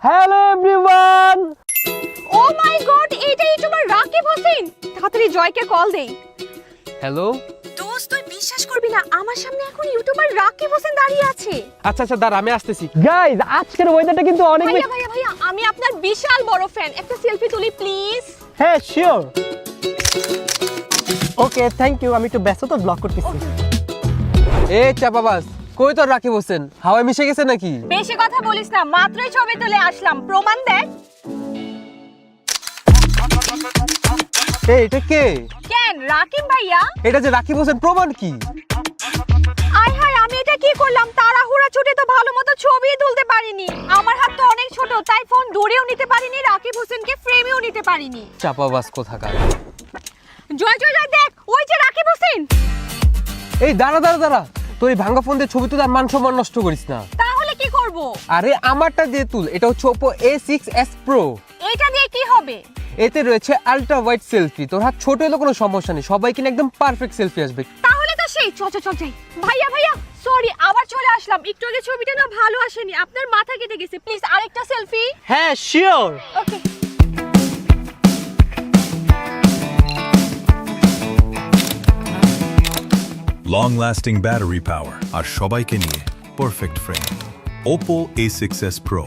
Hello everyone. Oh my god, এটা YouTuber Rakib Hossain. তাড়াতাড়ি জয়কে কল দেই। হ্যালো। দোস্ত তুই বিশ্বাস করবি না, আমার সামনে এখন ইউটিউবার রাকিব হোসেন দাঁড়িয়ে আছে। আচ্ছা আচ্ছা দাঁড়া, আমি আসতেছি। গাইস, আজকের ওয়েদারটা কিন্তু অনেক ভাইয়া আমি আপনার বিশাল বড় ফ্যান, একটা সেলফি তুলি প্লিজ। হ্যাঁ শিওর। ওকে থ্যাংক ইউ, আমি একটু ব্যস্ত তো, ব্লগ করতেছি। এ চাপাবাস, কই তোর রাকিব হোসেন? হাওয়ায় মিশে গেছে নাকি? বেশি কথা বলিস না, মাত্রই ছবি তুলে আসলাম, প্রমাণ দেখ। এটা কে? কেন রাকিব ভাইয়া? এটা যে রাকিব হোসেন, প্রমাণ কি? আয় হায়, আমি এটা কি করলাম? তাড়াহুড়া ছুটে তো ভালো মতো ছবি তুলতে পারিনি। আমার হাত তো অনেক ছোট, তাই ফোন দূরেও নিতে পারিনি, রাকিব হোসেনকে ফ্রেমেও নিতে পারিনি। চাপাবাস কোথাকার। জয় জয় জয়, দেখ ওই যে রাকিব হোসেন। এই দাঁড়া দাঁড়া দাঁড়া, তোর এই ভাঙা ফোন দিয়ে ছবি তুলে আর মান সম্মান নষ্ট করিস না। তাহলে কি করব? আরে আমারটা দিয়ে তুল, এটা হচ্ছে Oppo A6s Pro। এটা দিয়ে কি হবে? এতে রয়েছে আলট্রা ওয়াইড সেলফি। তোর হাত ছোট হলে কোনো সমস্যা নেই, সবাই কিনা একদম পারফেক্ট সেলফি আসবে। তাহলে তো সেই, চল চল চল যাই। ভাইয়া সরি, আবার চলে আসলাম। একটু আগে ছবিটা না ভালো আসেনি, আপনার মাথা কেটে গেছে, প্লিজ আরেকটা সেলফি। হ্যাঁ শিওর। ওকে। লং লাস্টিং ব্যাটারি পাওয়ার আর সবাইকে নিয়ে perfect frame Oppo A6s Pro।